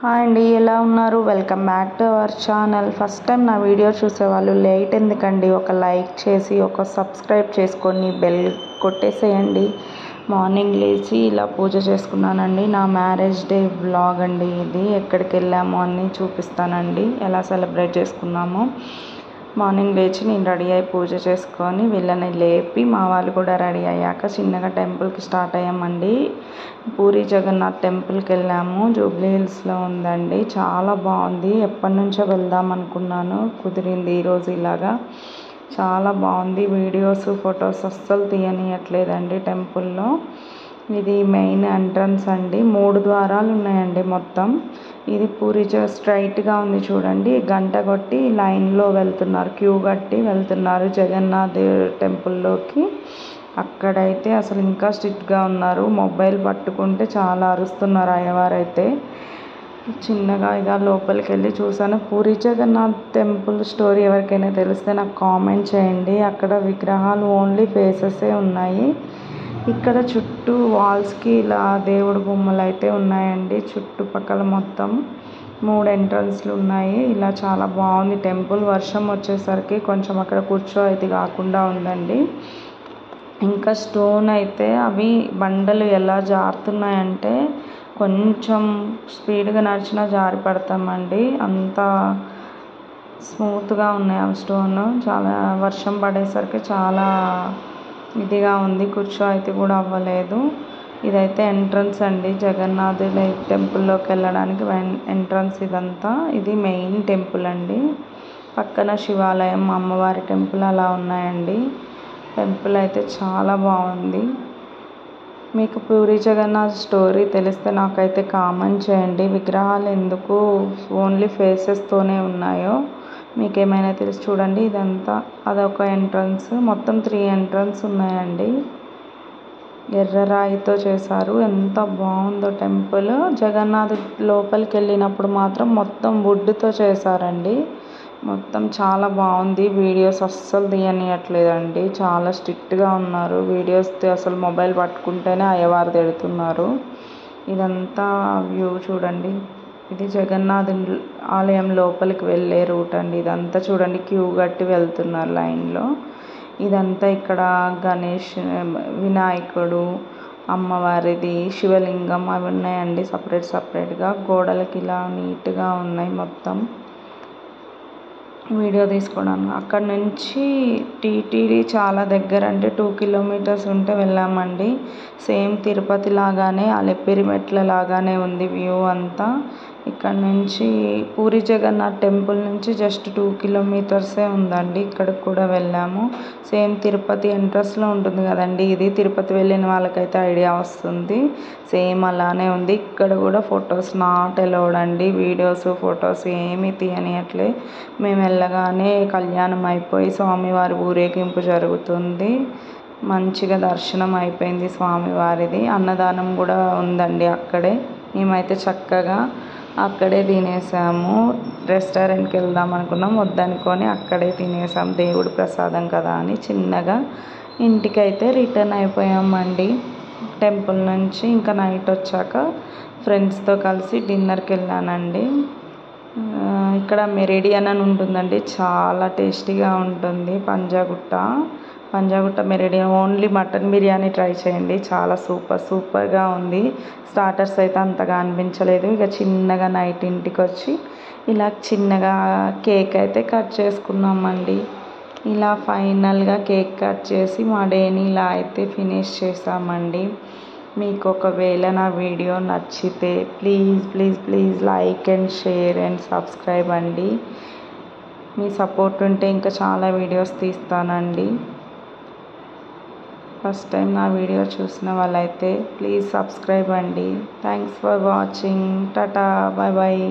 Hi అండి, ఎలా ఉన్నారు? Welcome back to our channel. First time నా వీడియో చూసేవాళ్ళు లేట్ ఎందుకండి, ఒక లైక్ చేసి ఒక సబ్స్క్రైబ్ చేసుకొని బెల్ కొట్టేసేయండి. మార్నింగ్ లేచి ఇలా పూజ చేసుకున్నానండి. నా మ్యారేజ్ డే వ్లాగ్ అండి ఇది. ఎక్కడికి వెళ్ళాము అని చూపిస్తానండి, ఎలా సెలబ్రేట్ చేసుకున్నామో. మార్నింగ్ లేచి నేను రెడీ అయ్యి పూజ చేసుకొని వీళ్ళని లేపి మా వాళ్ళు కూడా రెడీ అయ్యాక చిన్నగా టెంపుల్కి స్టార్ట్ అయ్యామండి. పూరి జగన్నాథ్ టెంపుల్కి వెళ్ళాము. జూబ్లీ హిల్స్లో ఉందండి. చాలా బాగుంది. ఎప్పటి నుంచో వెళ్దాం అనుకున్నాను, కుదిరింది ఈరోజు ఇలాగా. చాలా బాగుంది. వీడియోస్ ఫొటోస్ అస్సలు తీయనియట్లేదండి టెంపుల్లో. ఇది మెయిన్ ఎంట్రన్స్ అండి. 3 ద్వారాలు ఉన్నాయండి మొత్తం. ఇది పూరి స్ట్రైట్గా ఉంది చూడండి. గంట కొట్టి లైన్లో వెళ్తున్నారు, క్యూ కట్టి వెళ్తున్నారు జగన్నాథ్ టెంపుల్లోకి. అక్కడైతే అసలు ఇంకా స్ట్రిక్ట్గా ఉన్నారు. మొబైల్ పట్టుకుంటే చాలా అరుస్తున్నారు అయ్యవారైతే. చిన్నగా ఇక లోపలికి వెళ్ళి చూసాను. పూరి జగన్నాథ్ టెంపుల్ స్టోరీ ఎవరికైనా తెలిస్తే నాకు కామెంట్ చేయండి. అక్కడ విగ్రహాలు ఓన్లీ ఫేసెసే ఉన్నాయి. ఇక్కడ చుట్టూ వాల్స్కి ఇలా దేవుడు బొమ్మలు అయితే ఉన్నాయండి. చుట్టుపక్కల మొత్తం 3 ఎంట్రన్స్లు ఉన్నాయి. ఇలా చాలా బాగుంది టెంపుల్. వర్షం వచ్చేసరికి కొంచెం అక్కడ కూర్చోయితే కాకుండా ఉందండి. ఇంకా స్టోన్ అయితే అవి బండలు ఎలా జారుతున్నాయంటే కొంచెం స్పీడ్గా నడిచినా జారి పడతామండి, అంత స్మూత్గా ఉన్నాయి ఆ స్టోన్. చాలా వర్షం పడేసరికి చాలా ఇదిగా ఉంది, కూర్చో అయితే కూడా అవ్వలేదు. ఇదైతే ఎంట్రన్స్ అండి, జగన్నాథ్ టెంపుల్లోకి వెళ్ళడానికి ఎంట్రన్స్ ఇదంతా. ఇది మెయిన్ టెంపుల్ అండి. పక్కన శివాలయం, అమ్మవారి టెంపుల్ అలా ఉన్నాయండి. టెంపుల్ అయితే చాలా బాగుంది. మీకు పూరి జగన్నాథ్ స్టోరీ తెలిస్తే నాకైతే కామెంట్ చేయండి. విగ్రహాలు ఎందుకు ఓన్లీ ఫేసెస్తోనే ఉన్నాయో మీకు ఏమైనా తెలిసి చూడండి. ఇదంతా అదొక ఎంట్రన్స్. మొత్తం 3 ఎంట్రన్స్ ఉన్నాయండి. ఎర్రరాయితో చేశారు. ఎంత బాగుందో టెంపుల్. జగన్నాథ్ లోపలికి వెళ్ళినప్పుడు మాత్రం మొత్తం వుడ్తో చేశారండి. మొత్తం చాలా బాగుంది. వీడియోస్ అస్సలు తీయనియట్లేదండి, చాలా స్ట్రిక్ట్గా ఉన్నారు. వీడియోస్ అసలు మొబైల్ పట్టుకుంటేనే అయ్యవారు తిడుతున్నారు. ఇదంతా వ్యూ చూడండి. ఇది జగన్నాథ్ ఆలయం లోపలికి వెళ్ళే రూట్ అండి. ఇదంతా చూడండి, క్యూ కట్టి వెళ్తున్నారు లైన్లో. ఇదంతా ఇక్కడ గణేష్, వినాయకుడు, అమ్మవారిది, శివలింగం అవి ఉన్నాయండి సపరేట్గా. గోడలకి ఇలా నీట్గా ఉన్నాయి మొత్తం. వీడియో తీసుకోవడానికి అక్కడ నుంచి టీటీడీ చాలా దగ్గర, అంటే 2 కిలోమీటర్స్ ఉంటే వెళ్ళామండి. సేమ్ తిరుపతి లాగానే, అలిపిరి మెట్ల లాగానే ఉంది వ్యూ అంతా. ఇక్కడ నుంచి పూరి జగన్నాథ్ టెంపుల్ నుంచి జస్ట్ 2 కిలోమీటర్సే ఉందండి. ఇక్కడికి కూడా వెళ్ళాము. సేమ్ తిరుపతి ఎంట్రన్స్లో ఉంటుంది కదండి ఇది. తిరుపతి వెళ్ళిన వాళ్ళకైతే ఐడియా వస్తుంది. సేమ్ అలానే ఉంది. ఇక్కడ కూడా ఫొటోస్ నాట్ అలౌడ్ అండి. వీడియోస్ ఫొటోస్ ఏమీ తీయనియట్లే. మేము వెళ్ళగానే కళ్యాణం అయిపోయి స్వామివారి ఊరేగింపు జరుగుతుంది. మంచిగా దర్శనం అయిపోయింది స్వామివారిది. అన్నదానం కూడా ఉందండి అక్కడే. మేమైతే చక్కగా అక్కడే తినేసాము. రెస్టారెంట్కి వెళ్దాం అనుకున్నాం, వద్దనుకొని అక్కడే తినేసాం. దేవుడు ప్రసాదం కదా అని చిన్నగా ఇంటికైతే రిటర్న్ అయిపోయామండి టెంపుల్ నుంచి. ఇంకా నైట్ వచ్చాక ఫ్రెండ్స్తో కలిసి డిన్నర్కి వెళ్ళానండి. ఇక్కడ మెరిడియన్ అని ఉంటుందండి, చాలా టేస్టీగా ఉంటుంది. Panjagutta meridian. Only mutton biryani try చేయండి, చాలా సూపర్గా ఉంది. స్టార్టర్స్ అయితే అంతగా అనిపించలేదు. ఇక చిన్నగా నైట్ ఇంటికి వచ్చి ఇలా చిన్నగా కేక్ అయితే కట్ చేసుకున్నామండి. ఇలా ఫైనల్గా కేక్ కట్ చేసి మా డేని ఇలా అయితే ఫినిష్ చేసామండి. మీకు ఒకవేళ నా వీడియో నచ్చితే please like and share and subscribe అండి. మీ సపోర్ట్ ఉంటే ఇంకా చాలా వీడియోస్ తీస్తానండి. ఫస్ట్ టైం నా వీడియో చూసిన వాళ్ళైతే ప్లీజ్ సబ్స్క్రైబ్ అండి. Thanks for watching. Tata, bye.